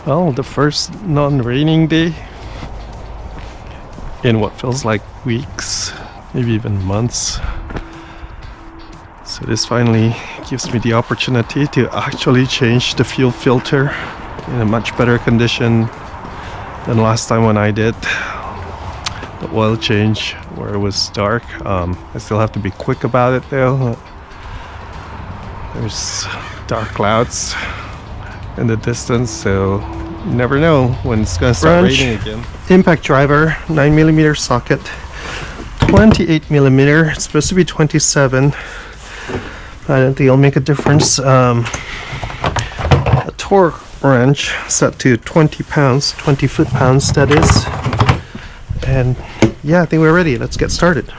Well, the first non-raining day in what feels like weeks, maybe even months. So this finally gives me the opportunity to actually change the fuel filter in a much better condition than last time when I did the oil change where it was dark. I still have to be quick about it though. There's dark clouds in the distance, so you never know when it's gonna start raining again. Impact driver, 9mm socket, 28mm. It's supposed to be 27. I don't think it'll make a difference. A torque wrench set to 20 pounds, 20 foot-pounds that is. And yeah, I think we're ready. Let's get started.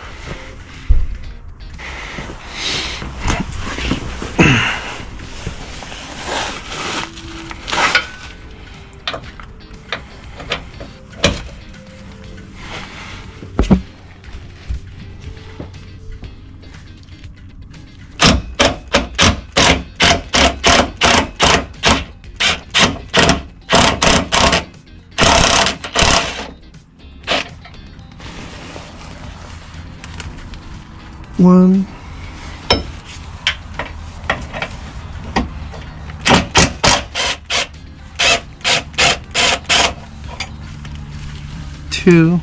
One, two,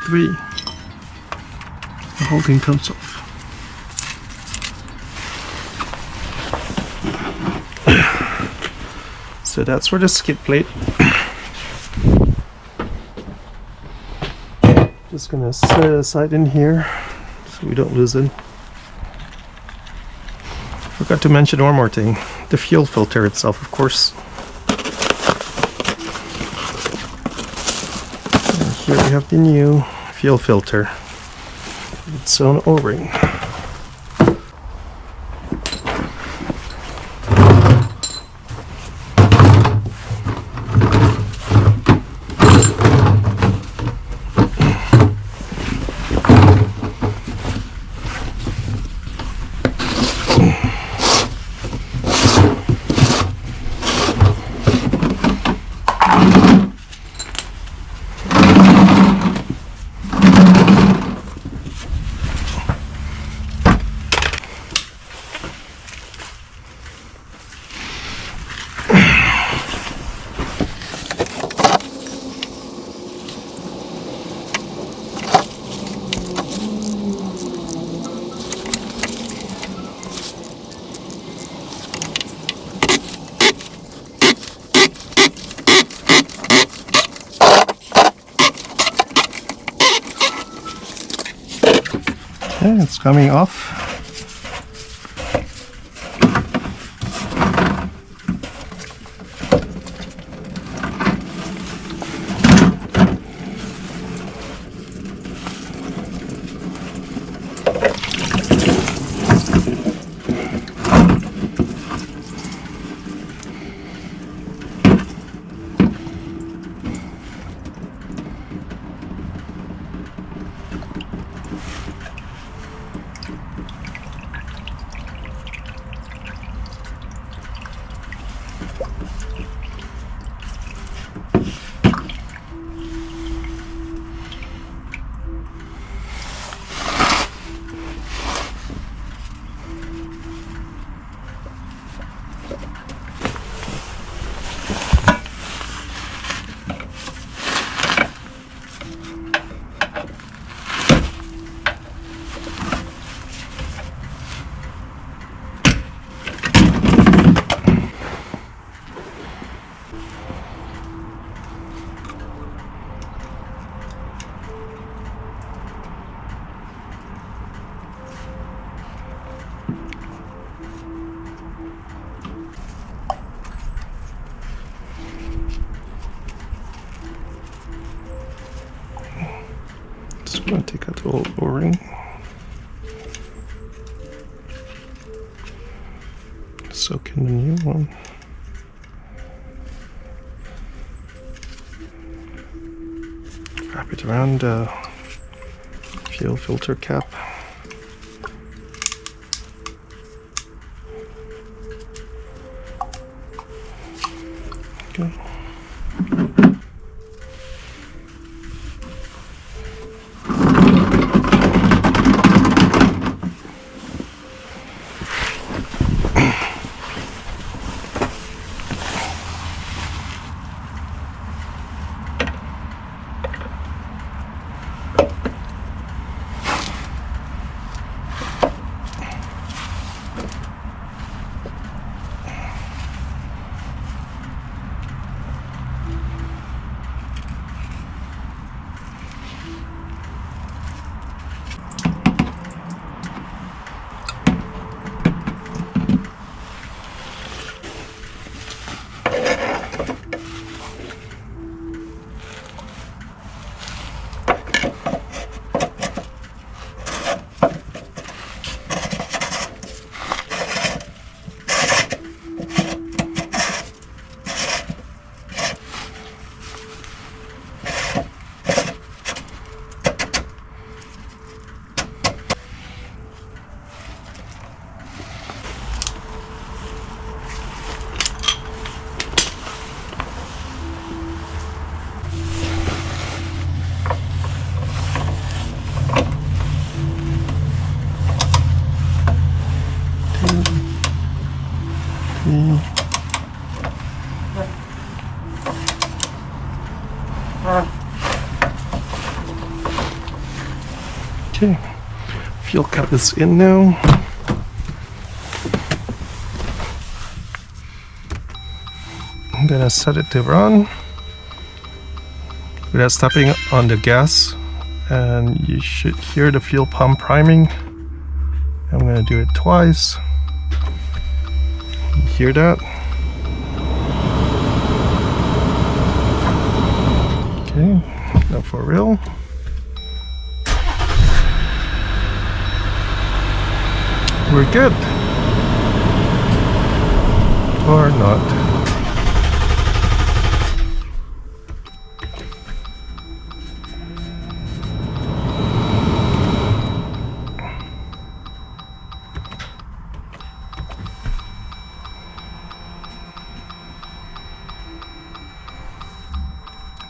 three. The whole thing comes off. So that's for the skid plate. Just gonna set it aside in here so we don't lose it. Forgot to mention one more thing. The fuel filter itself, of course. And here we have the new fuel filter. Its own O-ring. Okay, it's coming off. Just gonna take out the old O-ring. Soak in the new one. Wrap it around the fuel filter cap. Okay. Okay, fuel cap is in now. I'm gonna set it to run without stepping on the gas, and you should hear the fuel pump priming. I'm gonna do it twice. You hear that? Okay, now for real. We're good. Or not.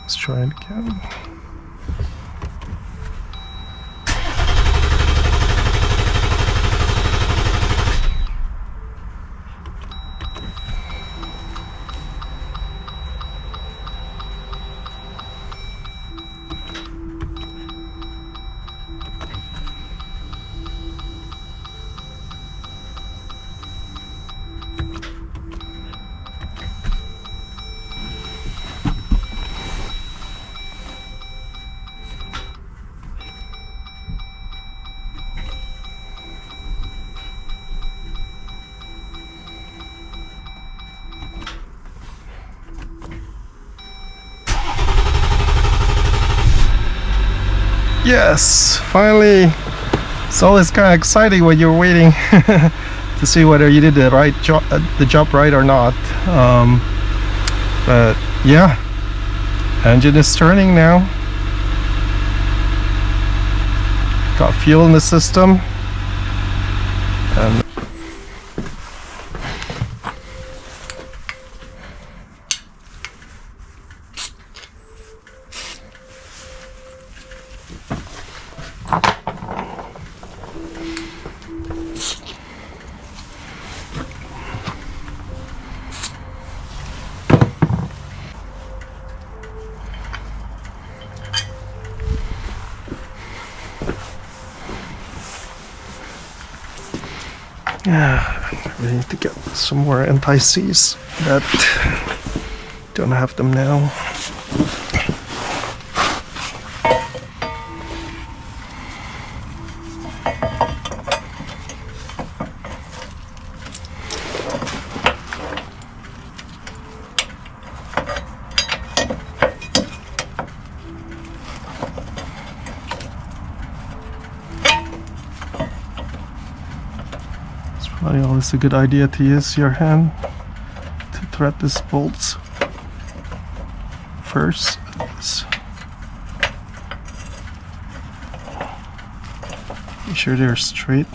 Let's try it again. Yes, finally. It's always kind of exciting when you're waiting to see whether you did the right job, the job right or not. But yeah, engine is turning now. Got fuel in the system, and yeah, we need to get some more anti-seize, but don't have them now. Probably always a good idea to use your hand to thread these bolts first. Make sure they're straight.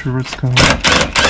Sure it's going.